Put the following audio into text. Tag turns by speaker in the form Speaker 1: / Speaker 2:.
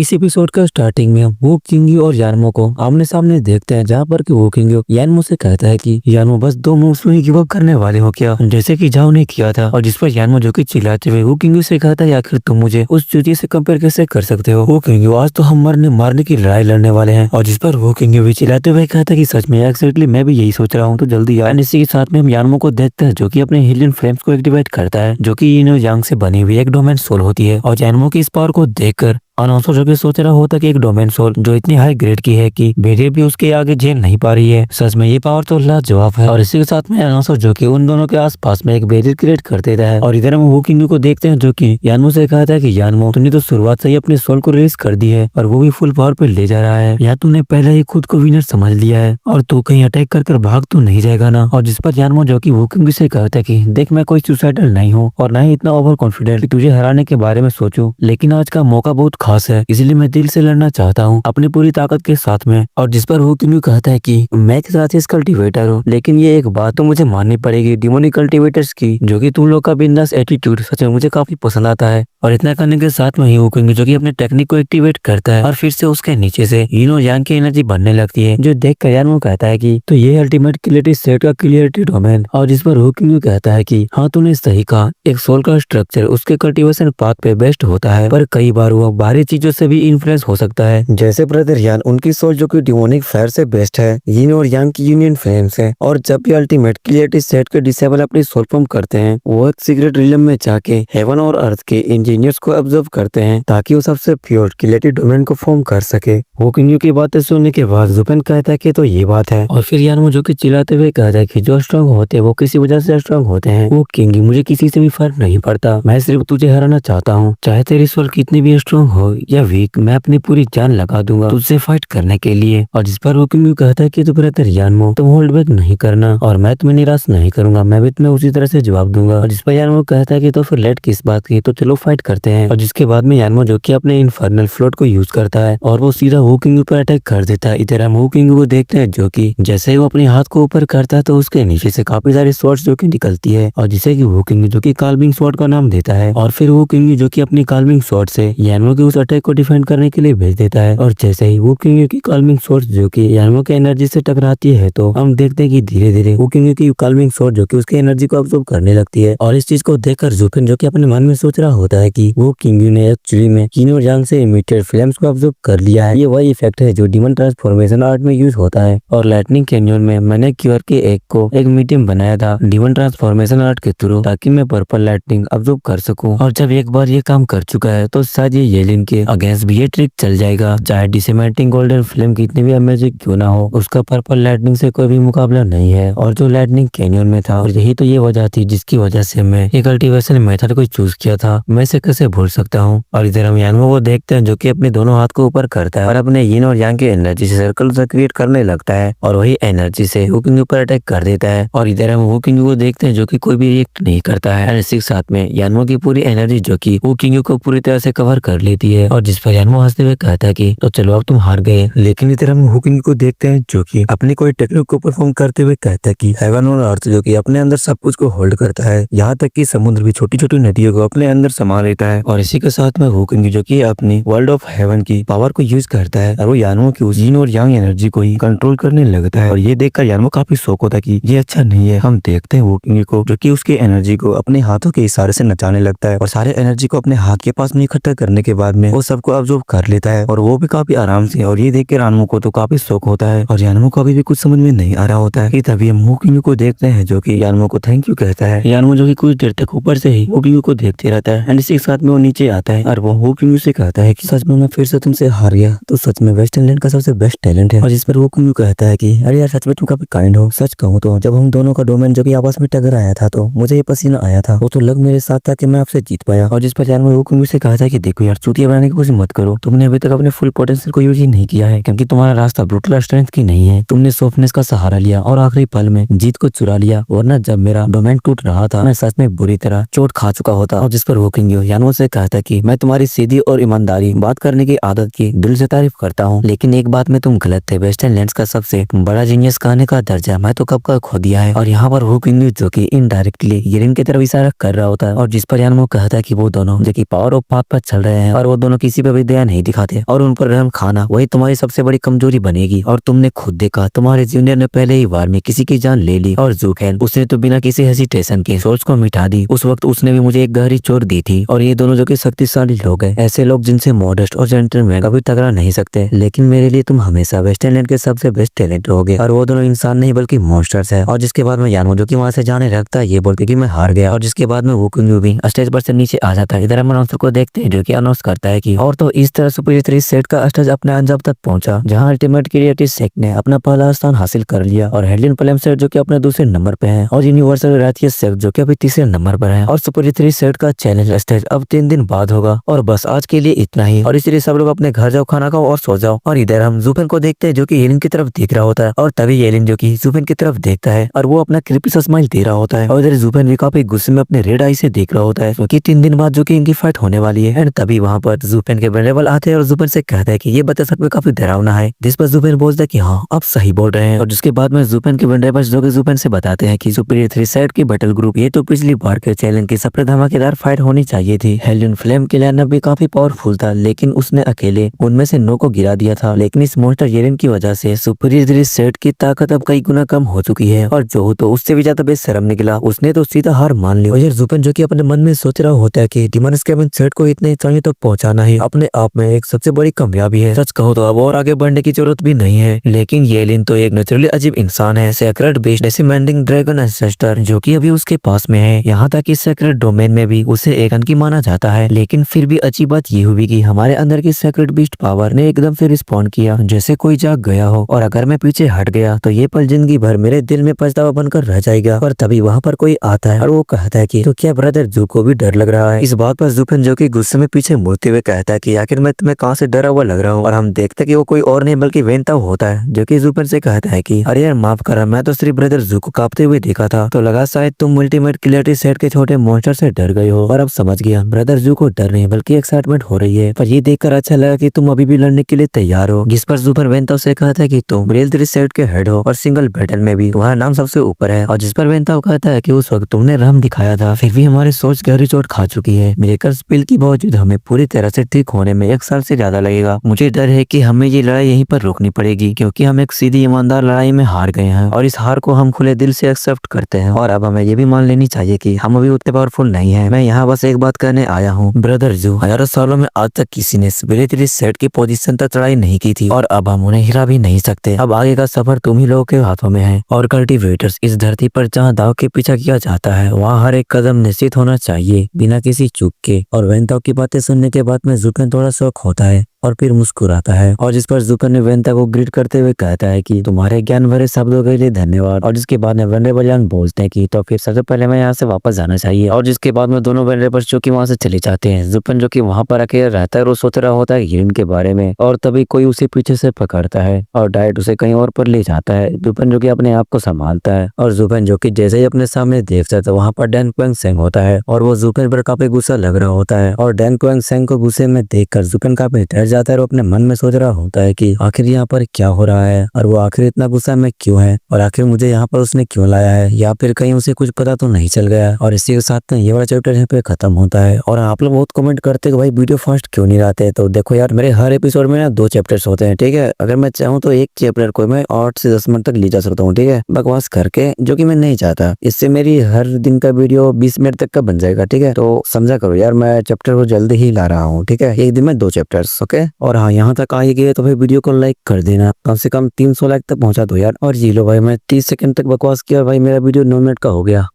Speaker 1: इस एपिसोड का स्टार्टिंग में वो किंग्यू और यानमो को आमने सामने देखते हैं, जहाँ पर कि वो किंग्यू यानमो से कहता है कि यानमो बस 2 मूव्स में ही गिव अप करने वाले हो क्या, जैसे कि जाओ ने किया था। और जिस पर यानमो जो कि चिल्लाते हुए वो किंग्यू से कहता है आखिर तुम मुझे उस चूतिया से कंपेयर कैसे कर सकते हो। वो किंग्यू आज तो हम मारने की लड़ाई लड़ने वाले हैं। और जिस पर वो किंग्यू भी चिल्लाते हुए कहता है कि सच में एक्जैक्टली मैं भी यही सोच रहा हूँ, तो जल्दी आए। इसी के साथ में हम यानमो को देखते हैं जो कि अपने हीलियन फ्लेम्स को एक्टिवेट करता है, जो कि यिन और यांग से बनी हुई एक डोमेन सोल होती है। और यानमो की इस पावर को देखकर अनोसो जो कि सोच रहा होता कि एक डोमेन सोल जो इतनी हाई ग्रेड की है कि बेरियर भी उसके आगे झेल नहीं पा रही है। सच में ये पावर तो लाजवाब है। और इसी के साथ में अनोसो जो कि उन दोनों के आसपास में एक बेरियर क्रिएट कर देता है। और इधर हम वो किंग्यू को देखते हैं जो कि यानमो से कहता है कि यानमो तुमने तो शुरुआत से ही अपने सोल को रिलीज कर दी है और वो भी फुल पावर पे ले जा रहा है, या तूने पहले ही खुद को विनर समझ लिया है और तू कहीं अटैक कर भाग तो नहीं जाएगा ना। और जिस पर यानमो जो कि वो किंग्यू से कहता है कि देख मैं कोई सुसाइडल नहीं हूँ और ना ही इतना ओवर कॉन्फिडेंट तुझे हराने के बारे में सोचूं, लेकिन आज का मौका बहुत खास है, इसलिए मैं दिल से लड़ना चाहता हूँ अपनी पूरी ताकत के साथ में। और जिस पर वो किंग्यू कहता है कि मैं के साथ इस कल्टीवेटर हूँ, लेकिन ये एक बात तो मुझे माननी पड़ेगी डिमोनिक कल्टीवेटर्स की, जो कि तुम लोग का बिंदास एटीट्यूड सच में मुझे काफी पसंद आता है। और इतना करने के साथ में ही वो किंग्यू जो कि अपने टेक्निक को एक्टिवेट करता है और फिर से उसके नीचे से यिन और यांग की एनर्जी बनने लगती है, जो देख कर यानमो कहता है कि तो ये अल्टीमेट क्लियरिटी सेट का क्लियरिटी डोमेन। और जिस पर वो किंग्यू कहता है कि हाँ तूने सही कहा, एक सोल का स्ट्रक्चर उसके कल्टीवेशन पाथ पे बेस्ट होता है, पर कई बार वो बाहरी चीजों से भी इन्फ्लुएंस हो सकता है, जैसे ब्रदर यान उनकी सोल जो कि डिमोनिक फायर से बेस्ट है, यिन और यांग की यूनियन फ्लेम्स है। और जब भी अल्टीमेट क्लियरिटी सेट के डिसेबल अपनी सोल फॉर्म करते हैं, वो एक सीक्रेट रिलम में जाके हेवन और अर्थ के इंजीनियर्स को ऑब्जर्व करते हैं ताकि वो सबसे प्योर क्लियरिटी डोमेन को फॉर्म कर सके। वो किंग्यू की बातें सुनने के बाद जुपेन कहता है कि तो ये बात है। और फिर यानमो जो कि चिल्लाते हुए कहता है कि जो स्ट्रांग होते हैं वो किसी वजह से स्ट्रांग होते हैं। वो किंग्यू मुझे किसी से भी फर्क नहीं पड़ता, मैं सिर्फ तुझे हराना चाहता हूँ, चाहे तेरी सोल कितनी भी स्ट्रांग हो या वीक, मैं अपनी पूरी जान लगा दूंगा तुझसे फाइट करने के लिए। और जिस पर वो किंग्यू कहता है कि तो ब्रदर यानमो तुम होल्ड बैक नहीं करना और मैं तुम्हें निराश नहीं करूंगा, मैं भी तुम्हें उसी तरह से जवाब दूंगा। और जिस पर यानमो कहता है कि तो फिर लेट किस बात की, तो चलो फाइट करते हैं। और जिसके बाद में यानमो जो कि अपने इनफर्नल फ्लोट को यूज करता है और वो सीधा वो किंग्यू पर अटैक कर देता है। इधर हम वो किंग्यू को देखते हैं जो कि जैसे ही वो अपने हाथ को ऊपर करता है तो उसके नीचे से काफी सारी स्वॉर्ड्स जो कि निकलती है, और जिसे कि वो किंग्यू जो कि काल्विंग स्वॉर्ड का नाम देता है। और फिर वो किंग्यू जो कि अपनी काल्विंग स्वॉर्ड से यानमो के उस अटैक को डिफेंड करने के लिए भेज देता है। और जैसे ही वो किंग्यू की काल्विंग स्वॉर्ड जो कि यानमो के एनर्जी से टकराती है, तो हम देखते हैं कि धीरे धीरे वो किंग्यू की काल्विंग स्वॉर्ड जो कि उसकी एनर्जी को अब्सॉर्ब करने लगती है। और इस चीज को देखकर जुपिन जो कि अपने मन में सोच रहा होता है कि वो किंग्यू ने एक्चुअली में यिन और यांग से इमिटेड फ्लेम्स को अब्सॉर्ब कर लिया है। ये वही इफेक्ट है जो डीमन ट्रांसफॉर्मेशन आर्ट में यूज होता है। और लाइटनिंग कैनियन में मैंने क्यूआर के एक को एक मीडियम बनाया था डीमन ट्रांसफॉर्मेशन आर्ट के थ्रू, ताकि मैं पर्पल लाइटनिंग अब्सॉर्ब कर सकूं। और जब एक बार ये काम कर चुका है तो शायद ये येलिन के अगेंस्ट भी ये ट्रिक चल जाएगा, चाहे डिसेमेंटिंग गोल्डन फ्लेम कितनी भी अमेजिंग क्यों ना हो, उसका पर्पल लाइटनिंग से कोई भी मुकाबला नहीं है। और जो लाइटनिंग कैनियन में था, और यही तो ये वजह थी जिसकी वजह से मैं एक कल्टीवेशन मेथड को चूज किया था, मैं इसे कैसे भूल सकता हूँ। और इधर हम यानमो को देखते हैं जो कि अपने दोनों हाथ को ऊपर करता है और अपने यिन और यांग की एनर्जी से सर्कल क्रिएट करने लगता है, और वही एनर्जी से वो किंग्यू पर अटैक कर देता है। और इधर हम वो किंग्यू को देखते हैं जो कि कोई भी रिएक्ट नहीं करता है। इसी के साथ में यानमो की पूरी एनर्जी जो कि वो किंग्यू को पूरी तरह से कवर कर लेती है। और जिस पर यानमो हंसते हुए कहता है कि तो चलो अब तुम हार गए। लेकिन इधर हम वो किंग्यू को देखते हैं जो कि अपनी कोई टेक्निक को परफॉर्म करते हुए कहता है कि हेवन और अर्थ जो कि अपने अंदर सब कुछ को होल्ड करता है, यहाँ तक कि समुद्र भी छोटी छोटी नदियों को अपने अंदर समा लेता है। और इसी के साथ में वो किंग्यू जो कि अपनी वर्ल्ड ऑफ हेवन की पावर को यूज करता है और वो यानमो की यिन और यांग एनर्जी को ही कंट्रोल करने लगता है। और ये देखकर यानमो काफी शौक होता है कि ये अच्छा नहीं है। हम देखते हैं वो किंग्यू को जो कि उसकी एनर्जी को अपने हाथों के इशारे से नचाने लगता है और सारे एनर्जी को अपने हाथ के पास में इकट्ठा करने के बाद में वो सबको अब्सॉर्ब कर लेता है, और वो भी काफी आराम से। और ये देख के यानमो को तो काफी शौक होता है और यानमो को अभी भी कुछ समझ में नहीं आ रहा होता है कि तभी हम वो किंग्यू को देखते हैं जो कि यानमो को थैंक यू कहता है। यानमो जो कि कुछ देर तक ऊपर से ही वो किंग्यू को देखते रहता है एंड इसी के साथ में वो नीचे आता है और वो किंग्यू से कहता है कि सच में मैं फिर से तुमसे हार गया, तो सच में वेस्टर्न लैंड का सबसे बेस्ट टैलेंट है। और जिस पर वो किंग्यू कहता है कि अरे यार सच में तुम काफी काइंड हो। सच कहूँ तो जब हम दोनों का डोमेन जो कि आपस में टकराया था तो मुझे ये पसीना आया था, वो तो लग मेरे साथ था कि मैं आपसे जीत पाया। और जिस पर यानमो वो किंग्यू से कहता है कि देखो यार चूतिया बनाने की कोशिश मत करो, तुमने अभी तक अपने फुल पोटेंशियल को यूज ही नहीं किया है, क्योंकि तुम्हारा रास्ता ब्रूटल स्ट्रेंथ की नहीं है। तुमने सॉफ्टनेस का सहारा लिया और आखिरी पल में जीत को चुरा लिया, वरना जब मेरा डोमेन टूट रहा था मैं सच में बुरी तरह चोट खा चुका होता। और जिस पर वो किंग्यू वोकिंग यानो से कहता है कि मैं तुम्हारी सीधी और ईमानदारी बात करने की आदत की दिल से तारीफ करता हूँ, लेकिन एक बात में तुम गलत थे। वेस्टर्न लैंड्स का सबसे बड़ा जीनियस कहने का दर्जा मैं तो कब का खो दिया है। और यहाँ पर वोकिंग जो कि इनडायरेक्टली येलिन की तरफ इशारा कर रहा होता है, और जिस पर यानो कहता है कि वो दोनों जो कि पावर ऑफ पाथ पर चल रहे हैं और वो दोनों किसी पे भी दया नहीं दिखाते और उन पर रहम खाना वही तुम्हारी सबसे बड़ी कमजोरी बनेगी। और तुमने खुद देखा तुम्हारे जूनियर ने पहले ही वार में किसी की जान ले ली, और ज़ुकैन उसने तो बिना किसी हेजिटेशन के सोच को मिटा दी। उस वक्त उसने भी मुझे एक गहरी चोट दी थी। और ये दोनों जो कि शक्तिशाली लोग हैं, ऐसे लोग जिनसे मॉडेस्ट और जेंटलमैन कभी टकरा नहीं सकते, लेकिन मेरे लिए तुम हमेशा वेस्टर्नलैंड के सबसे बेस्ट टैलेंट रहोगे। और वो दोनों इंसान नहीं बल्कि मॉन्स्टर्स है। और जिसके बाद में यानो जो कि वहां से जाने लगता है ये बोलते कि मैं हार गया, और जिसके बाद में वोकिंग भी स्टेज पर से नीचे आ जाता है। इधर हम अनाउंसर को देखते हैं जो कि अनाउंस करता है कि और तो इस तरह सुपर सेट का स्टेज अपने अंजाम तक पहुंचा, जहां अल्टीमेट क्रिएटिव सेट ने अपना पहला स्थान हासिल कर लिया, और हेडलिन प्लेम सेट जो कि अपने दूसरे नंबर पे है, और यूनिवर्सल राथियस सेट जो कि अभी तीसरे नंबर पर है। और सुपर सेट का चैलेंज स्टेज अब 3 दिन बाद होगा। और बस आज के लिए इतना ही, और इसलिए सब लोग अपने घर जाओ, खाना खाओ और सो जाओ। और इधर हम ज़ुपेन को देखते हैं जो कि येलिन की तरफ देख रहा होता है, और तभी येलिन जो कि ज़ुपेन की तरफ देखता है और वो अपना क्रिपी सा स्माइल दे रहा होता है। और इधर ज़ुपेन भी काफी गुस्से में अपने रेड आई से देख रहा होता है क्योंकि 3 दिन बाद जो कि इनकी फाइट होने वाली है। एंड तभी वहां पर ज़ुपेन के वेलेबल आते हैं और ज़ुपेन से कहता है कि ये बच्चा सच में काफी डरावना है, जिस पर ज़ुपेन बोलता है कि हाँ आप सही बोल रहे हैं। और जिसके बाद में ज़ुपेन के वेलेबल्स जो कि ज़ुपेन से बताते हैं कि सुपीरियर 3 साइड की बैटल ग्रुप ये तो पिछली बार के चैलेंज की सबसे धमाकेदार फाइट होनी चाहिए थी। हेलियन फ्लेम के लाइनअप भी काफी पावरफुल था, लेकिन उसने अकेले उनमें से 9 को गिरा दिया था। लेकिन इस मॉन्स्टर येलिन की वजह से सुपीरियर 3 सेट की ताकत अब कई गुना कम हो चुकी है, और जो तो उससे भी ज्यादा बेशरम निकला, उसने तो सीधा हार मान ली। और ज़ुपेन जो कि अपने मन में सोच रहा होता है कि डिमॉन्स केविन सेट को इतने ऊंचाई तक पहुंचाना ही अपने आप में एक सबसे बड़ी कामयाबी है। सच कहो तो अब और आगे बढ़ने की जरूरत भी नहीं है। लेकिन येलिन तो एक नेचुरली अजीब इंसान है, secret beast descending dragon ancestor जो कि अभी उसके पास में है। यहाँ तक कि सेक्रेट डोमेन में भी उसे एक अंकी माना जाता है। लेकिन फिर भी अच्छी बात ये हुई कि हमारे अंदर की सेक्रेट बीस्ट पावर ने एकदम से रिस्पॉन्ड किया, जैसे कोई जाग गया हो। और अगर मैं पीछे हट गया तो ये पल जिंदगी भर मेरे दिल में पछतावा बनकर रह जाएगा। और तभी वहाँ पर कोई आता है और वो कहता है कि तो क्या ब्रदर जू को भी डर लग रहा है। इस बात पर ज़ुपेन जो कि गुस्से में पीछे मुड़ते हुए कहता है कि आखिर मैं तुम्हें कहाँ से डरा हुआ लग रहा हूँ। और हम देखते कि वो कोई और नहीं बल्कि वेंताओ होता है, जो कि ज़ुपेन से कहता है कि अरे यार माफ कर, मैं तो सिर्फ ब्रदर जू को कांपते हुए देखा था, तो लगा शायद तुम अल्टीमेट क्लियरिटी सेट के छोटे मॉन्स्टर से डर गए हो। और अब समझ गया ब्रदर जू को डर नहीं बल्कि एक्साइटमेंट हो रही है। पर ये देखकर अच्छा लगा कि तुम अभी भी लड़ने के लिए तैयार हो। जिस पर ज़ुपेन वेंताओ से कहता है कि तुम रियल 3 सेट के हेड हो और सिंगल बैटल में भी तुम्हारा नाम सबसे ऊपर है। और जिस पर वेंताओ कहता है कि उस वक्त तुमने रहम दिखाया था, फिर भी हमारी सोच गहरी चोट खा चुकी है। मेरेकल स्पिल के बावजूद हमें पूरी तरह से ठीक होने में 1 साल से ज्यादा लगेगा। मुझे डर है कि हमें ये लड़ाई यहीं पर रोकनी पड़ेगी, क्योंकि हम एक सीधी ईमानदार लड़ाई में हार गए हैं, और इस हार को हम खुले दिल से एक्सेप्ट करते हैं। और अब हमें ये भी मान लेनी चाहिए कि हम अभी उतने पावरफुल नहीं है। मैं यहाँ बस एक बात कहने आया हूँ, ब्रदर जू, हजारों सालों में आज तक किसी ने स्पिरिट सेट की पोजीशन तक चढ़ाई नहीं की थी, और अब हम उन्हें हिरा भी नहीं सकते। अब आगे का सफर तुम ही लोगों के हाथों में है। और कल्टीवेटर्स, इस धरती पर जहाँ दाव के पीछा किया जाता है वहाँ हर एक कदम निश्चित होना चाहिए बिना किसी चूक के। और वेंताओ की बातें सुनने के बाद में ज़ुपेन थोड़ा शौक होता है और फिर मुस्कुराता है। और जिस पर ज़ुपेन ने वेंताओ को ग्रीट करते हुए कहता है कि तुम्हारे ज्ञान भरे शब्दों के लिए धन्यवाद। और जिसके बाद में वेंडेबलियन बोलते हैं कि तो फिर सबसे पहले मैं यहाँ से वापस जाना चाहिए। और जिसके बाद में दोनों वेंडेबल्स जो कि वहाँ से चले जाते हैं। ज़ुपेन जो कि वहाँ पर अकेले रहता है और वो सोच रहा होता है येलिन के बारे में, और तभी कोई उसे पीछे से पकड़ता है और डायरेक्ट उसे कहीं और पर ले जाता है। ज़ुपेन जो कि अपने आप को संभालता है, और ज़ुपेन जो कि जैसे ही अपने सामने देखता है तो वहाँ पर डैन क्वेंगसेंग होता है, और वो ज़ुपेन पर काफी गुस्सा लग रहा होता है। और डैन क्वेंगसेंग को गुस्से में देखकर ज़ुपेन काफी डर जाता है और अपने मन में सोच रहा होता है कि आखिर यहाँ पर क्या हो रहा है, और वो आखिर इतना गुस्सा में क्यों है, और आखिर मुझे यहाँ पर उसने क्यों लाया है, या फिर कहीं उसे कुछ पता तो नहीं चल गया। और इसी के साथ में ये वाला चैप्टर यहाँ पे खत्म होता है। और आप लोग बहुत कमेंट करते हैं कि भाई वीडियो फास्ट क्यों नहीं लाते, तो देखो यार मेरे हर एपिसोड में ना 2 चैप्टर्स होते हैं, ठीक है। अगर मैं चाहूँ तो एक चैप्टर को मैं 8 से 10 मिनट तक ले जा सकता हूँ, ठीक है, बकवास करके, जो कि मैं नहीं चाहता। इससे मेरी हर दिन का वीडियो 20 मिनट तक का बन जाएगा, ठीक है। तो समझा करो यार, मैं चैप्टर को जल्दी ही ला रहा हूँ, ठीक है, एक दिन में 2 चैप्टर्स, ओके। और हाँ, यहाँ तक आ ही गए तो भाई वीडियो को लाइक कर देना, कम से कम 300 लाइक तक पहुंचा दो यार। और जी लो भाई, मैं 30 सेकंड तक बकवास किया भाई, मेरा वीडियो 9 मिनट का हो गया।